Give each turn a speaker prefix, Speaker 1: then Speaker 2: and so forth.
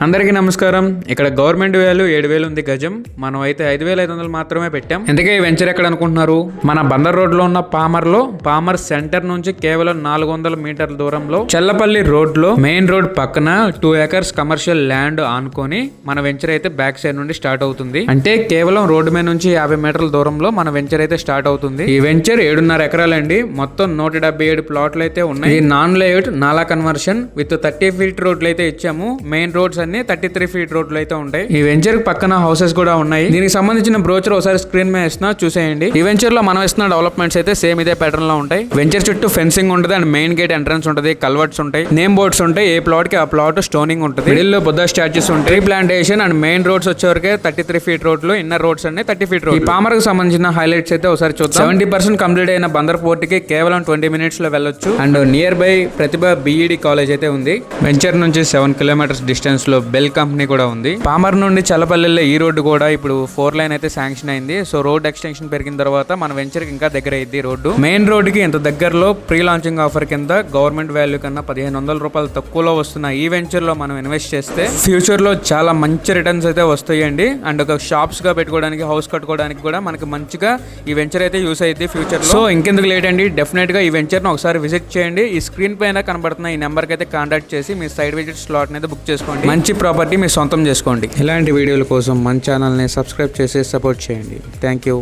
Speaker 1: అందరికీ నమస్కారం. ఇక్కడ గవర్నమెంట్ వాల్యూ 7,000 ఉంది గజం. మనం అయితే 5,500 మాత్రమే పెట్టాం. ఎందుకే ఈ వెంచర్ ఎక్కడ అనుకుంటున్నారు? మన బందర్ రోడ్ లో ఉన్న పామర్ సెంటర్ నుంచి కేవలం 400 మీటర్ల దూరంలో చెల్లపల్లి రోడ్ లో మెయిన్ రోడ్ పక్కన 2 acres కమర్షియల్ ల్యాండ్ ఆనుకొని మన వెంచర్ అయితే బ్యాక్ సైడ్ నుండి స్టార్ట్ అవుతుంది. అంటే కేవలం రోడ్డు మీద నుంచి 50 మీటర్ల దూరంలో మన వెంచర్ అయితే స్టార్ట్ అవుతుంది. ఈ వెంచర్ 7.5 ఎకరాలండి. మొత్తం 177 ప్లాట్లు అయితే ఉన్నాయి. ఇది నాన్ లేఅవుట్ నాలా కన్వర్షన్ విత్ 30 ఫీట్ రోడ్లు అయితే ఇచ్చాము. మెయిన్ రోడ్స్ 33 ఫీట్ రోడ్లు అయితే ఉంటాయి. ఈ వెంచర్ పక్కన హౌసెస్ కూడా ఉన్నాయి. దీనికి సంబంధించిన బ్రోచర్ ఒకసారి స్క్రీన్ మీద ఇస్తున్నా, చూసేయండి. ఈ వెంచర్ లో మనం ఇస్తున్న డెవలప్మెంట్స్ అయితే సేమ్ ఇదే ప్యాటర్న్ లో ఉంటాయి. వెంచర్ చుట్టూ ఫెన్సింగ్ ఉంటుంది అండ్ మెయిన్ గేట్ ఎంట్రన్స్ ఉంటుంది, కల్వర్ట్స్ ఉంటాయి, నేమ్ బోర్డ్స్ ఉంటాయి. ఏ ప్లాట్ కి ఆ ప్లాట్ స్టోనింగ్ ఉంటుంది. మిడిల్ లో బుద్ధ స్టాచ్యూస్ ఉంటాయి, tree plantation and main roads వచ్చేవరకే 33 ఫీట్ రోడ్లు, ఇన్నర్ రోడ్స్ అన్ని 30 ఫీట్ రోడ్. ఈ పామర్ కు సంబంధించిన హైలైట్స్ అయితే ఒకసారి చూద్దాం. 70% కంప్లీట్ అయిన బందర్ పోర్ట్ కి కేవలం 20 మినిట్స్ లో వెళ్ళొచ్చు. And near by Pratibha BED college అయితే ఉంది. వెంచర్ నుంచి 7 కిలోమీటర్స్ డిస్టెన్స్ లో బెల్ కంపెనీ కూడా ఉంది. పామర్ నుండి చల్లపల్లిలో ఈ రోడ్డు కూడా ఇప్పుడు 4 లైన్ అయితే శాంక్షన్ అయింది. సో రోడ్ ఎక్స్టెన్షన్ పెరిగిన తర్వాత మన వెంచర్ కి ఇంకా దగ్గర అయింది రోడ్డు. మెయిన్ రోడ్ కి ఇంత దగ్గరలో ప్రీ లాంచింగ్ ఆఫర్ కింద గవర్నమెంట్ వాల్యూ కన్నా 1,500 రూపాయలు తక్కువలో వస్తున్న ఈ వెంచర్ లో మనం ఇన్వెస్ట్ చేస్తే ఫ్యూచర్ లో చాలా మంచి రిటర్న్స్ అయితే వస్తాయండి. అండ్ ఒక షాప్స్ గా పెట్టుకోవడానికి, హౌస్ కట్టుకోవడానికి కూడా మనకి మంచిగా ఈ వెంచర్ అయితే యూస్ అయ్యింది ఫ్యూచర్ లో. సో ఇంకెందుకు లేట్ అండి, డెఫినెట్ గా ఈ వెంచర్ ను ఒకసారి విజిట్ చేయండి. ఈ స్క్రీన్ పైన కనబడుతున్న ఈ నెంబర్ కి అయితే కాంటాక్ట్ చేసి మీ సైడ్ విజిట్ స్లాట్ అయితే బుక్ చేసుకోండి. మంచి ప్రాపర్టీ మీ సొంతం చేసుకోండి. ఇలాంటి వీడియోల కోసం మన ఛానల్ని సబ్స్క్రైబ్ చేసి సపోర్ట్ చేయండి. Thank you.